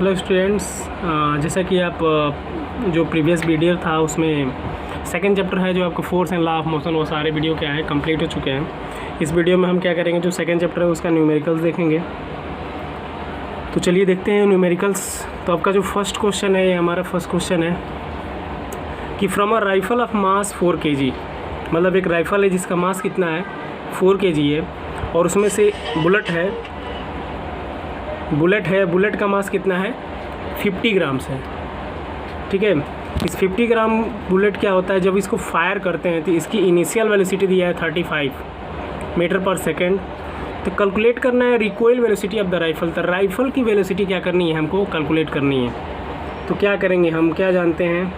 Hello students, जैसा कि आप जो प्रीवियस वीडियो था उसमें सेकंड चैप्टर है जो आपको force and law of motion, वो सारे वीडियो क्या है कंप्लीट हो चुके हैं। इस वीडियो में हम क्या करेंगे, जो सेकंड चैप्टर है उसका न्यूमेरिकल्स देखेंगे। तो चलिए देखते हैं न्यूमेरिकल्स। तो आपका जो फर्स्ट क्वेश्चन है, ये हमारा फर्स्ट क्वेश्चन है कि from a rifle of mass 4 kg, मतलब एक राइफल है जिसका मास कितना है 4 kg है, और उसमें से बुलेट है, बुलेट का मास कितना है 50 ग्राम्स है। ठीक है, इस 50 ग्राम बुलेट क्या होता है, जब इसको फायर करते हैं तो इसकी इनिशियल वेलोसिटी दिया है 35 मीटर पर सेकेंड। तो कैलकुलेट करना है recoil velocity of the rifle. तो राइफल की वेलोसिटी क्या करनी है, हमको कैलकुलेट करनी है। तो क्या करेंगे, हम क्या जानते हैं,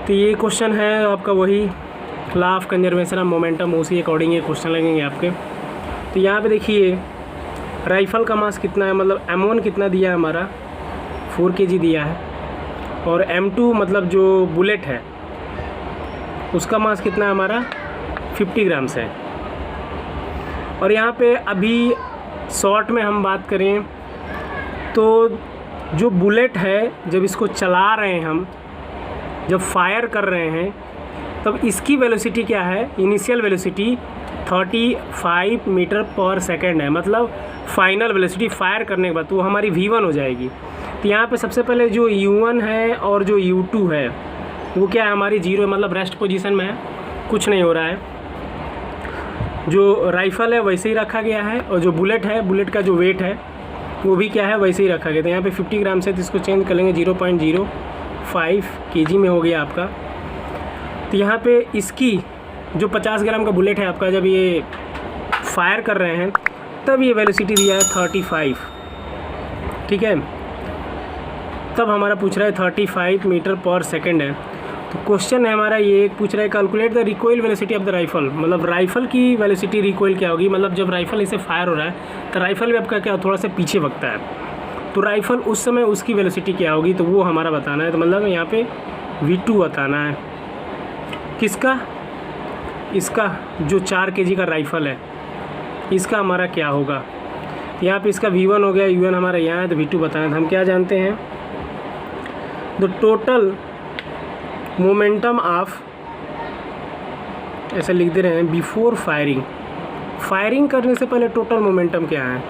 तो ये क्वेश्चन है आपका वही law of conservation of momentum, उसी अकॉर्डिंग ये क्वेश्चन लगेंगे आपके। तो यहाँ पे देखिए राइफ़ल का मास कितना है, मतलब M1 कितना दिया है हमारा 4 kg दिया है, और M2 मतलब जो बुलेट है उसका मास कितना है हमारा 50 ग्राम्स है। और यहाँ पे अभी शॉर्ट में हम बात करें तो जो बुलेट है, जब इसको चला रहे हैं हम, जब फायर कर रहे हैं, तब इसकी वेलोसिटी क्या है, इनिशियल वेलोसिटी 35 मीटर पर सेकेंड है। मतलब फाइनल वेलोसिटी फायर करने के बाद तो वो हमारी V1 हो जाएगी। तो यहाँ पे सबसे पहले जो U1 है और जो U2 है वो क्या है, हमारी 0 है, मतलब रेस्ट पोजीशन में है, कुछ नहीं हो रहा है। जो राइफ़ल है वैसे ही रखा गया है, और जो बुलेट है, बुलेट का जो वेट है वो भी क्या है वैसे ही रखा गया। तो यहाँ पे 50 ग्राम से, तो इसको चेंज कर लेंगे 0.05 kg में हो गया आपका। तो यहाँ पे इसकी जो 50 ग्राम का बुलेट है आपका, जब ये फायर कर रहे हैं तब ये वेलोसिटी दिया है 35। ठीक है, तब हमारा पूछ रहा है 35 मीटर पर सेकेंड है। तो क्वेश्चन है हमारा ये पूछ रहा है calculate the recoil velocity of the rifle, मतलब राइफल की वेलोसिटी रिकॉइल क्या होगी, मतलब जब राइफल इसे फायर हो रहा है तो राइफल भी आपका क्या थोड़ा सा पीछे भगता है, तो राइफल उस समय उसकी वेलोसिटी क्या होगी, तो वो हमारा बताना है। तो मतलब यहाँ पे V2 बताना है किसका, इसका जो 4 kg का राइफ़ल है इसका हमारा क्या होगा। यहाँ पे इसका V1 हो गया, U1 हमारा यहाँ है, तो V2 बताना है। तो हम क्या जानते हैं, द टोटल मोमेंटम ऑफ, ऐसा लिख दे रहे हैं, बिफोर फायरिंग करने से पहले टोटल मोमेंटम क्या है।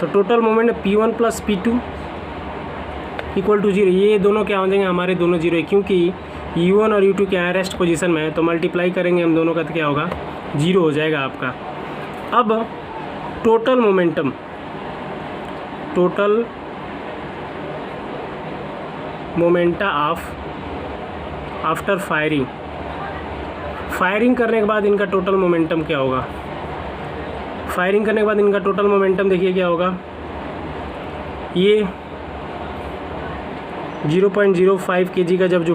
तो total moment P1 plus P2 equal to 0। ये दोनों क्या हो जाएंगे, हमारे दोनों 0 है, क्योंकि U1 और U2 क्या है रेस्ट पोजीशन में है, तो मल्टीप्लाई करेंगे हम दोनों का तो क्या होगा 0 हो जाएगा आपका। अब total momentum, total momenta of after firing करने के बाद इनका टोटल मोमेंटम क्या होगा। फायरिंग करने के बाद इनका टोटल मोमेंटम देखिए क्या होगा, ये 0.05 kg का जब जो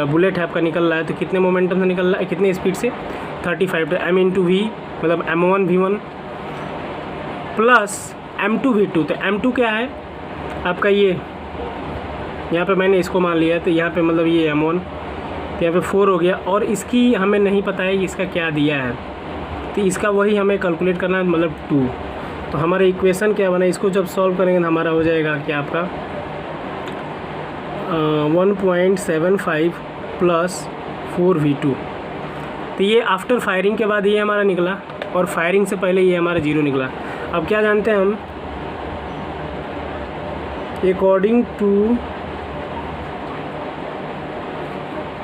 बुलेट है आपका निकल रहा है, तो कितने मोमेंटम से निकल रहा है, कितने स्पीड से 35। तो M इंटू V मतलब M1 V1 plus M2 V2। तो M2 क्या है आपका, ये यहाँ पे मैंने इसको मान लिया है, तो यहाँ पे मतलब ये M1, तो यहाँ पे 4 हो गया, और इसकी हमें नहीं पता है कि इसका क्या दिया है, तो इसका वही हमें कैलकुलेट करना है, मतलब 2। तो हमारा इक्वेशन क्या बना, इसको जब सॉल्व करेंगे तो हमारा हो जाएगा क्या आपका 1.75 प्लस 4V2। तो ये आफ्टर फायरिंग के बाद ये हमारा निकला, और फायरिंग से पहले ये हमारा 0 निकला। अब क्या जानते हैं हम, according to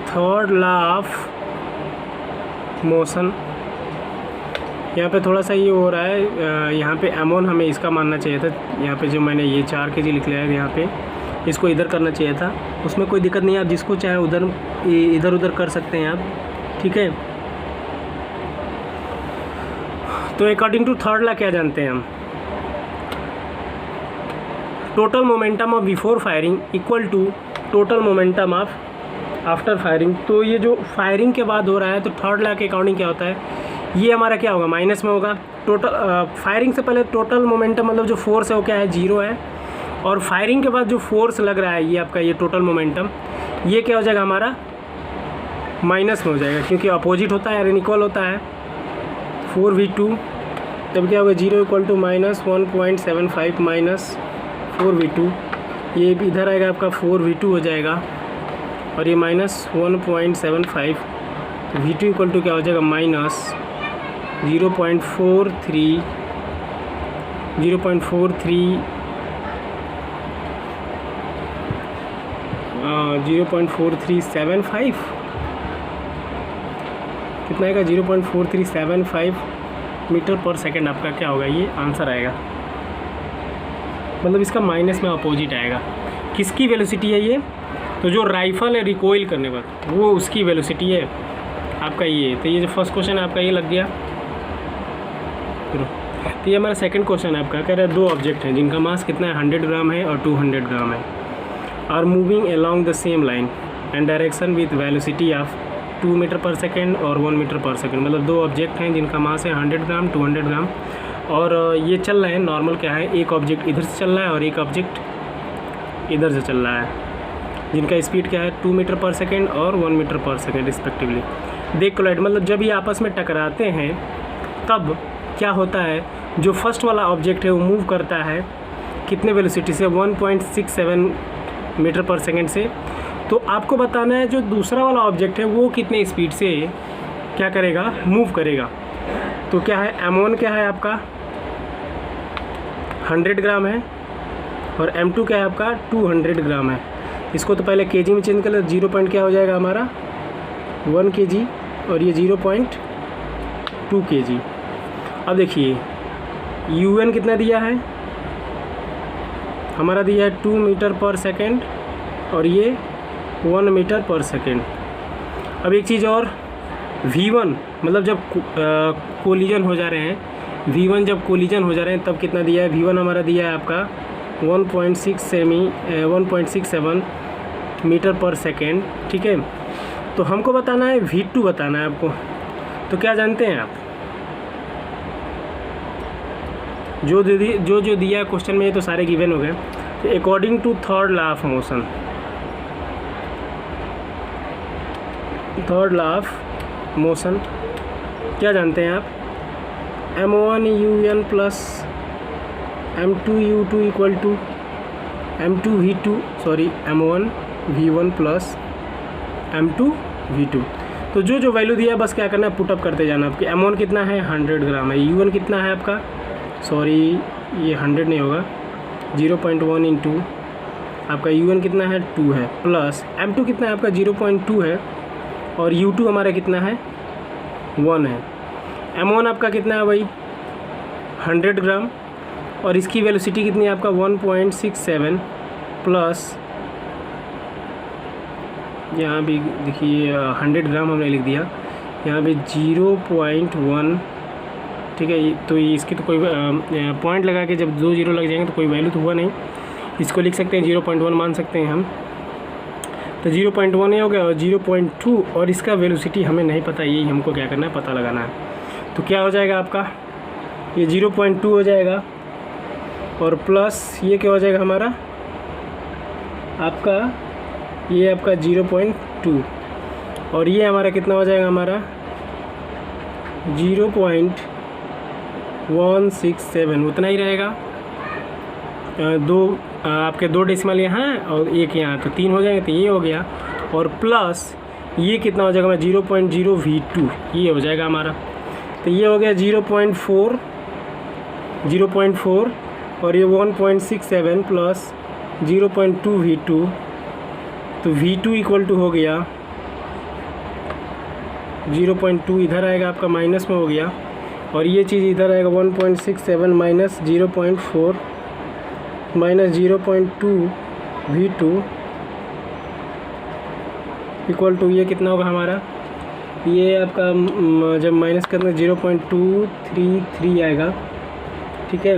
third law of motion, यहाँ पे थोड़ा सा ये हो रहा है, यहाँ पे M1 हमें इसका मानना चाहिए था, यहाँ पे जो मैंने ये 4 kg लिख लिया है, यहाँ पे इसको इधर करना चाहिए था। उसमें कोई दिक्कत नहीं है, आप जिसको चाहे उधर इधर उधर कर सकते हैं आप। ठीक है, तो अकॉर्डिंग टू थर्ड लॉ क्या जानते हैं हम, total momentum of before firing equal to total momentum of after firing. तो ये जो फायरिंग के बाद हो रहा है, तो थर्ड लॉ के अकॉर्डिंग क्या होता है, ये हमारा क्या होगा माइनस में होगा। टोटल फायरिंग से पहले टोटल मोमेंटम मतलब जो फोर्स है वो क्या है 0 है, और फायरिंग के बाद जो फोर्स लग रहा है ये आपका ये टोटल मोमेंटम, ये क्या हो जाएगा हमारा माइनस में हो जाएगा, क्योंकि अपोजिट होता है, इक्वल होता है 4V2 तब क्या होगा 0 इक्वल टू -1.75 - 4v2, ये इधर आएगा आपका 4v2 हो जाएगा, और ये -1.75, तो v2 इक्वल टू क्या हो जाएगा -0.43 0.4375, कितना आएगा 0.4375 मीटर पर सेकंड आपका क्या होगा, ये आंसर आएगा। मतलब इसका माइनस में अपोजिट आएगा। किसकी वेलोसिटी है ये? तो जो राइफल है रिकॉइल करने पर वो उसकी वेलोसिटी है आपका ये। तो ये जो फर्स्ट क्वेश्चन है आपका ये लग गया। तो ये हमारा सेकंड क्वेश्चन है आपका, कह रहा है 2 ऑब्जेक्ट हैं जिनका मास कितना है 100 ग्राम है और 200 ग्राम है, are moving along the same line and direction with velocity of 2 metre पर सेकेंड और 1 मीटर पर सेकेंड। मतलब 2 ऑब्जेक्ट हैं जिनका मास है 100 ग्राम 200 ग्राम, और ये चल रहे हैं नॉर्मल क्या है, एक ऑब्जेक्ट इधर से चल रहा है और एक ऑब्जेक्ट इधर से चल रहा है, जिनका स्पीड क्या है 2 मीटर पर सेकेंड और 1 मीटर पर सेकेंड रिस्पेक्टिवली। देख कोलाइड मतलब जब ये आपस में टकराते हैं तब क्या होता है, जो फर्स्ट वाला ऑब्जेक्ट है वो मूव करता है कितने वेलोसिटी से 1.67 मीटर पर सेकेंड से। तो आपको बताना है जो दूसरा वाला ऑब्जेक्ट है वो कितने स्पीड से क्या करेगा, मूव करेगा। तो क्या है m1 क्या है आपका 100 ग्राम है और m2 क्या है आपका 200 ग्राम है। इसको तो पहले केजी में चेंज कर ले, 0 पॉइंट क्या हो जाएगा हमारा 1 kg और ये 0.2 kg। अब देखिए un कितना दिया है हमारा, दिया है 2 मीटर पर सेकेंड और ये 1 मीटर पर सेकेंड। अब एक चीज़ और, v1 मतलब जब कोलिजन हो जा रहे हैं, v1 जब कोलिजन हो जा रहे हैं तब कितना दिया है, v1 हमारा दिया है आपका 1.67 मीटर पर सेकेंड। ठीक है, तो हमको बताना है v2 बताना है आपको। तो क्या जानते हैं आप, जो दिया है क्वेश्चन में ये तो सारे गिवन हो गए। तो according to third law of motion, third law of motion क्या जानते हैं आप, m1un plus m2u2 equal to m2v2 sorry m1v1 plus m2v2। तो जो वैल्यू दिया है बस क्या करना है, पुटअप करते जाना। आपके m1 कितना है 100 ग्राम है, u1 कितना है आपका, सॉरी ये 100 नहीं होगा 0.1 इंटू आपका u1 कितना है 2 है, प्लस m2 कितना है आपका 0.2 है और u2 हमारा कितना है 1 है। m1 आपका कितना है भाई 100 ग्राम और इसकी वेलोसिटी कितनी है आपका 1.67 प्लस यहाँ भी देखिए 100 ग्राम हमने लिख दिया, यहाँ पे 0.1। ठीक है, तो इसकी तो कोई पॉइंट लगा के जब 2 0 लग जाएंगे तो कोई वैल्यू तो हुआ नहीं, इसको लिख सकते हैं 0.1 मान सकते हैं हम। तो 0.1 ही हो गया और 0.2 और इसका वेलोसिटी हमें नहीं पता, यही हमको क्या करना है पता लगाना है। तो क्या हो जाएगा आपका ये 0.2 हो जाएगा और प्लस ये क्या हो जाएगा हमारा आपका, ये आपका 0.2 और ये हमारा कितना हो जाएगा हमारा 0.167 उतना ही रहेगा। आपके 2 डेसिमल यहाँ और 1 यहाँ, तो 3 हो जाएंगे, तो ये हो गया। और प्लस ये कितना हो जाएगा 0.0 v2 ये हो जाएगा हमारा, तो ये हो गया 0.4 और ये 1.67 प्लस 0.2 v2, तो v2 इक्वल टू हो गया 0.2 इधर आएगा आपका माइनस में हो गया और ये चीज़ इधर आएगा 1.67 minus 0.4 minus 0.2 v2 equal to ये कितना होगा हमारा, ये आपका जब माइनस करना 0.233 आएगा। ठीक है,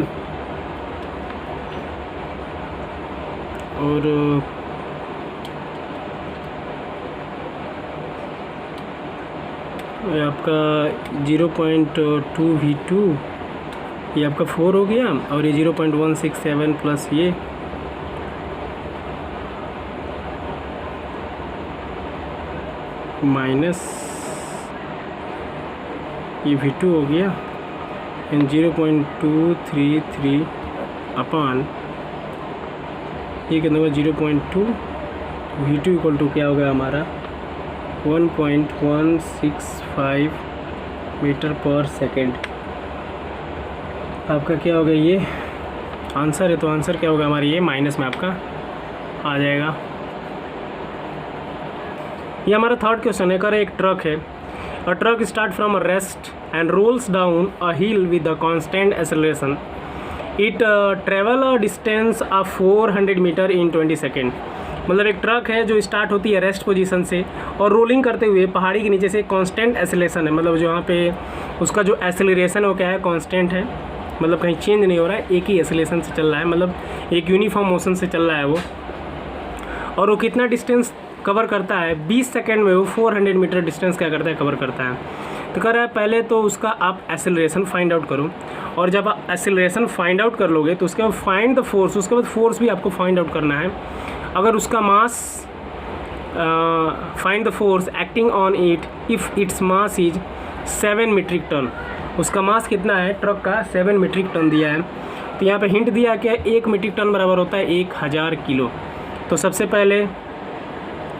और आपका 0.2 v2 ये आपका 4 हो गया और ये 0.167 प्लस ये माइनस ये v2 हो गया एंड 0.233 अपान ये कितना होगा 0.2, v2 इक्वल टू क्या होगा हमारा 1.165 मीटर पर सेकेंड। आपका क्या होगा ये आंसर है, तो आंसर क्या होगा हमारी ये माइनस में आपका आ जाएगा। ये हमारा थर्ड क्वेश्चन है। एक ट्रक है, a truck start from a rest and rolls down a hill with a constant acceleration, it travel a distance of 400 metre in 20 second. मतलब एक ट्रक है जो स्टार्ट होती है रेस्ट पोजीशन से और रोलिंग करते हुए पहाड़ी के नीचे से कांस्टेंट एक्सेलरेशन है, मतलब जो वहाँ पे उसका जो एक्सेलरेशन है वो क्या है, कांस्टेंट है, मतलब कहीं चेंज नहीं हो रहा है, एक ही एक्सेलरेशन से चल रहा है, मतलब एक यूनिफॉर्म मोशन से चल रहा है वो। और वो कितना डिस्टेंस कवर करता है 20 सेकेंड में, वो 400 मीटर डिस्टेंस क्या करता है, कवर करता है। तो कह रहा है पहले तो उसका आप एक्सेलरेशन फाइंड आउट करो, और जब आप एक्सेलरेशन फाइंड आउट कर लोगे तो उसके बाद फाइंड द फोर्स, उसके बाद फोर्स भी आपको फाइंड आउट करना है। अगर उसका mass find the force acting on it if it's mass is 7 metric ton. उसका मास कितना है ट्रक का, 7 मीट्रिक टन दिया है। तो यहाँ पे हिंट दिया क्या, 1 मीट्रिक टन बराबर होता है 1000 किलो। तो सबसे पहले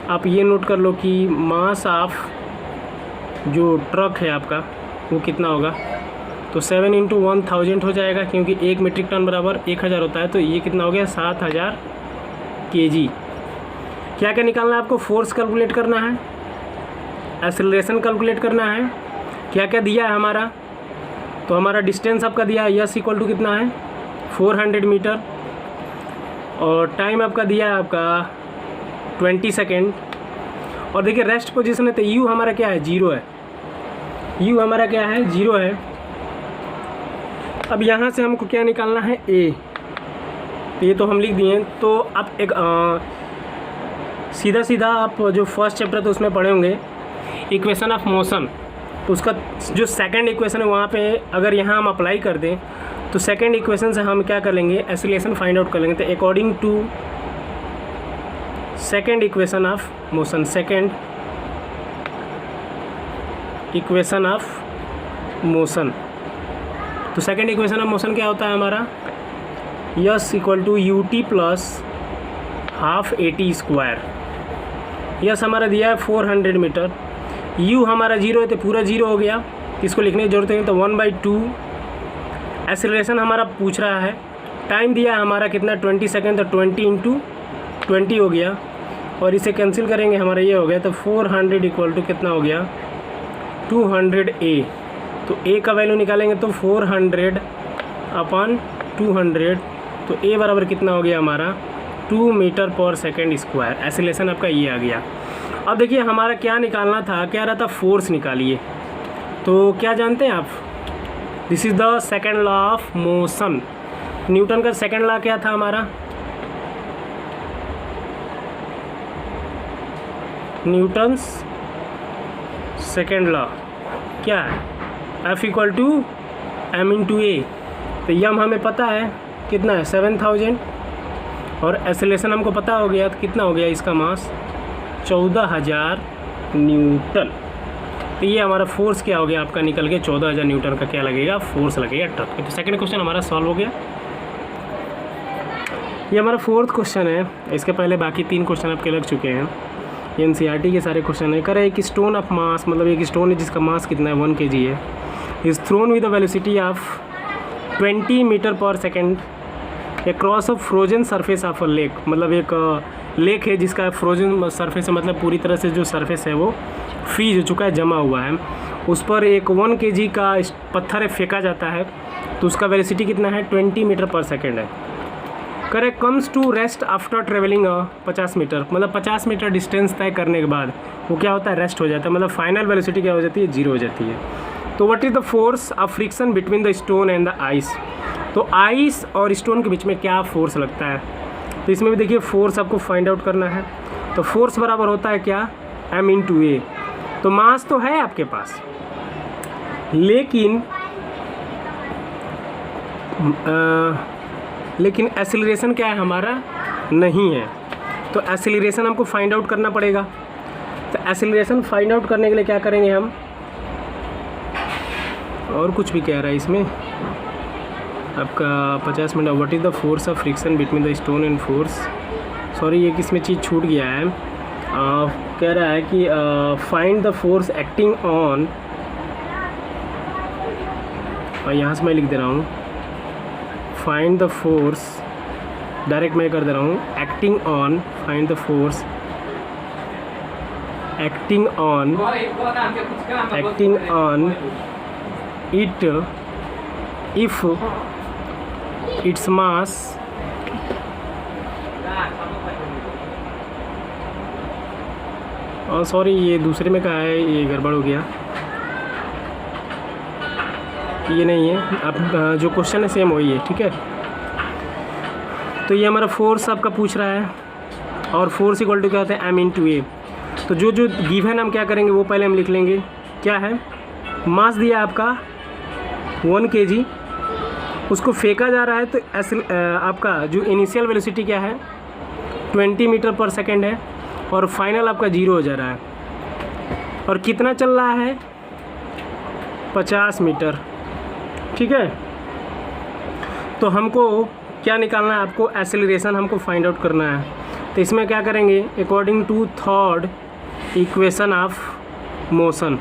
आप ये नोट कर लो कि मास ऑफ जो ट्रक है आपका वो कितना होगा, तो 7 × 1000 हो जाएगा, क्योंकि 1 मीट्रिक टन बराबर 1000 होता है, तो ये कितना हो गया 7000 kg। क्या क्या निकालना है आपको, फोर्स कैलकुलेट करना है, एक्सेलरेशन कैलकुलेट करना है, क्या क्या दिया है हमारा, तो हमारा डिस्टेंस आपका दिया है यस इक्वल टू कितना है 400 मीटर, और टाइम आपका दिया है आपका 20 सेकेंड। और देखिए रेस्ट पोजीशन है तो यू हमारा क्या है 0 है, यू हमारा क्या है 0 है। अब यहाँ से हमको क्या निकालना है ए, तो ये तो हम लिख दिए। तो आप एक सीधा सीधा आप जो फर्स्ट चैप्टर तो उसमें पढ़े होंगे इक्वेशन ऑफ मोशन, तो उसका जो सेकंड इक्वेशन है वहाँ पे अगर यहाँ हम अप्लाई कर दें तो सेकंड इक्वेशन से हम क्या कर लेंगे, एक्सेलरेशन फाइंड आउट कर लेंगे। तो according to second equation of motion, second equation of motion, तो सेकंड इक्वेशन ऑफ मोशन क्या होता है हमारा, S equal to U T plus half AT square. S हमारा दिया है 400 मीटर, यू हमारा 0 है तो पूरा 0 हो गया, इसको लिखने की जरूरत है, तो 1/2। एक्सेलरेशन हमारा पूछ रहा है, टाइम दिया है हमारा कितना 20 सेकेंड, तो 20 × 20 हो गया, और इसे कैंसिल करेंगे हमारा ये हो गया, तो 400 इक्वल टू कितना हो गया 200A। तो A का वैल्यू निकालेंगे तो 400/200, तो A बराबर कितना हो गया हमारा 2 मीटर पर सेकेंड स्क्वायर। एक्सेलरेशन आपका ये आ गया। अब देखिए हमारा क्या निकालना था, क्या रहा था फोर्स निकालिए। तो क्या जानते हैं आप, this is the second law of motion. Newton का सेकेंड लॉ क्या था हमारा, न्यूटन्स सेकेंड लॉ क्या है, F equal to m × a। तो यम हमें पता है कितना है 7000, और एक्सेलरेशन हमको पता हो गया, तो कितना हो गया इसका मास 14000 न्यूटन। तो ये हमारा फोर्स क्या हो गया आपका निकल के 14000 न्यूटन का क्या लगेगा, फोर्स लगेगा ट्रक पे। तो सेकंड क्वेश्चन हमारा सॉल्व हो गया। ये हमारा फोर्थ क्वेश्चन है, इसके पहले बाकी 3 क्वेश्चन आपके लग चुके हैं, ये NCERT के सारे क्वेश्चन है। करे एक स्टोन ऑफ मास, मतलब एक स्टोन है जिसका मास कितना है 1 kg है, is thrown with the velocity of 20 metre पर second across a frozen surface of a lake. मतलब एक लेक है जिसका फ्रोजन सरफेस है, मतलब पूरी तरह से जो सरफेस है वो फ्रीज हो चुका है, जमा हुआ है, उस पर एक 1 kg का पत्थर है फेंका जाता है, तो उसका वेलोसिटी कितना है 20 मीटर पर सेकेंड है। Car comes to rest after travelling 50 metre, मतलब 50 मीटर डिस्टेंस तय करने के बाद वो क्या होता है रेस्ट हो जाता है, मतलब फाइनल वेलोसिटी क्या हो जाती है 0 हो जाती है। तो what is the force of friction between the stone and the ice. तो आइस और स्टोन के बीच में क्या फोर्स लगता है, तो इसमें भी देखिए फोर्स आपको फाइंड आउट करना है। तो फोर्स बराबर होता है क्या m × a। तो मास तो है आपके पास, लेकिन एक्सेलरेशन क्या है हमारा नहीं है, तो एक्सेलरेशन हमको फाइंड आउट करना पड़ेगा। तो एक्सेलरेशन फाइंड आउट करने के लिए क्या करेंगे हम, और कुछ भी कह रहा है इसमें आपका 50 minute. What is the force of friction between the stone and force sorry ये किस में चीज़ छूट गया है। कह रहा है कि find the force acting on, और यहाँ से मैं लिख दे रहा हूँ फाइंड द फोर्स, डायरेक्ट मैं कर दे रहा हूँ acting on, find the force acting on it if its mass sorry ये दूसरे में कहा है, ये गड़बड़ हो गया, ये नहीं है। अब जो क्वेश्चन है सेम वही है, ठीक है। तो ये हमारा फोर्स आपका पूछ रहा है, और फोर्स इक्वल टू क्या होता है, m × a। तो जो जो गिवन हम क्या करेंगे वो पहले हम लिख लेंगे। क्या है, मास दिया आपका 1 kg, उसको फेंका जा रहा है, तो आपका जो इनिशियल वेलोसिटी क्या है 20 मीटर पर सेकेंड है, और फाइनल आपका 0 हो जा रहा है, और कितना चल रहा है 50 मीटर, ठीक है। तो हमको क्या निकालना है, आपको एक्सेलरेशन हमको फाइंड आउट करना है। तो इसमें क्या करेंगे, according to third equation of motion,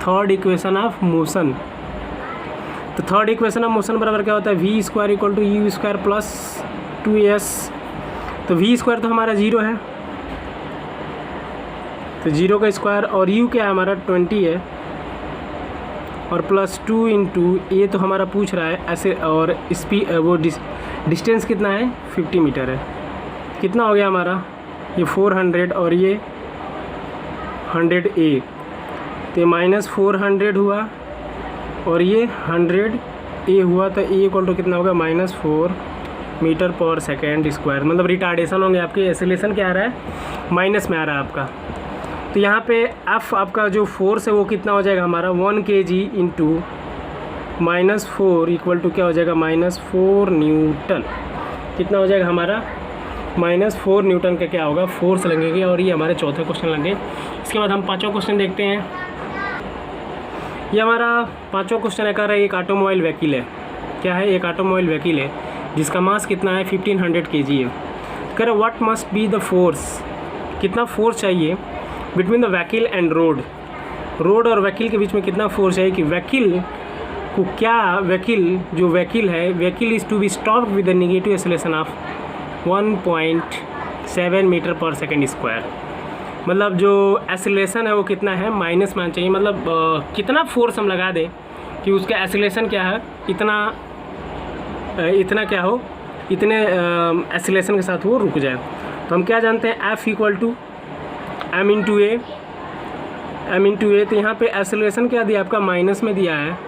third equation of motion. तो थर्ड इक्वेशन ऑफ मोशन बराबर क्या होता है, v² = u² + 2s। तो v² तो हमारा 0 है, तो 0 का स्क्वायर, और u क्या है हमारा 20 है, और +2 × a तो हमारा पूछ रहा है ऐसे, और स्पीड वो डिस्टेंस कितना है 50 मीटर है। कितना हो गया हमारा, ये 400 और ये 100a, तो -400 हुआ और ये 100a हुआ, तो a = कितना होगा -4 मीटर पर सेकेंड स्क्वायर। मतलब रिटार्डेशन होंगे आपके, एक्सेलरेशन क्या आ रहा है माइनस में आ रहा है आपका। तो यहाँ पे F आपका जो फोर्स है वो कितना हो जाएगा हमारा 1 kg × -4 = क्या हो जाएगा -4 न्यूटन। कितना हो जाएगा हमारा -4 न्यूटन का क्या होगा फोर्स लगेंगे। और ये हमारे चौथे क्वेश्चन लगे। इसके बाद हम पाँचों क्वेश्चन देखते हैं। ये हमारा पाँचों क्वेश्चन है, कह रहा है एक ऑटोमोबाइल व्हीकल है। क्या है, एक ऑटोमोबाइल व्हीकल है जिसका मास कितना है 1500 kg है। कह रहा है what must be the force, कितना फोर्स चाहिए between the vehicle and road, road और व्हीकल के बीच में कितना फोर्स है कि व्हीकल को क्या, व्हीकल जो व्हीकल है, vehicle is to be stop with the negative acceleration of 1.7 metre पर सेकेंड स्क्वायर। मतलब जो एक्सेलरेशन है वो कितना है माइनस में आना चाहिए। मतलब कितना फोर्स हम लगा दें कि उसका एक्सेलरेशन क्या है इतना क्या हो, इतने एक्सेलरेशन के साथ वो रुक जाए। तो हम क्या जानते हैं, F = m × a। तो यहाँ पे एक्सेलरेशन क्या दिया आपका माइनस में दिया है,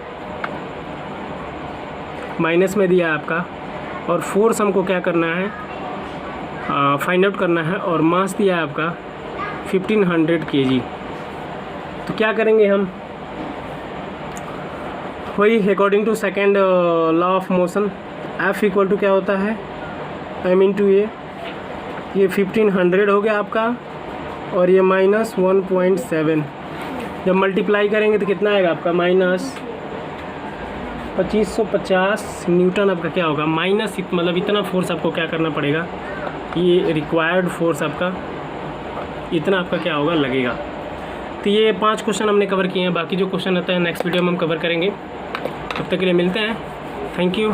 माइनस में दिया है आपका, और फोर्स हमको क्या करना है फाइंड आउट करना है, और मास दिया है आपका 1500 kg। तो क्या करेंगे हम, वही according to second law of motion, F = क्या होता है m × a। ये 1500 हो गया आपका, और ये -1.7, जब मल्टीप्लाई करेंगे तो कितना आएगा आपका -2550 न्यूटन आपका क्या होगा माइनस, मतलब इतना फोर्स आपको क्या करना पड़ेगा, ये रिक्वायर्ड फोर्स आपका इतना आपका क्या होगा लगेगा। तो ये 5 क्वेश्चन हमने कवर किए हैं। बाकी जो क्वेश्चन रहता है नेक्स्ट वीडियो में हम कवर करेंगे। तब तक के लिए मिलते हैं, थैंक यू।